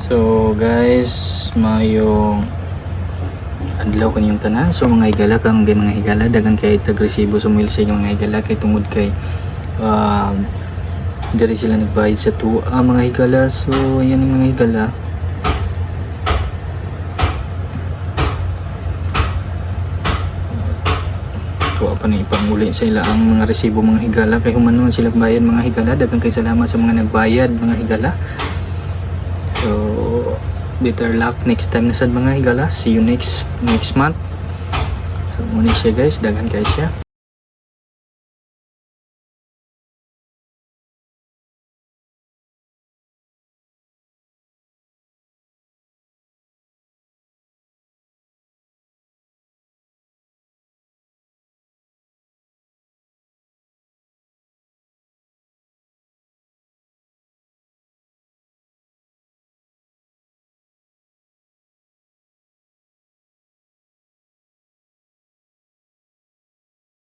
So guys, mayong adlaw kanyang tanan. So mga higala karon din mga higala dagan kay tagresibo sa milsig mga higala kay tungod kay diri sila nagbayad sa tuwa mga higala. So ayan yung mga higala. Tuwa pa na ipanguli sa ila ang mga resibo mga higala kay human sila bayad mga higala. Dagan kay salamat sa mga nagbayad mga higala. So better luck next time na sad mga higala. See you next month. So muna siya guys, dagan kay siya.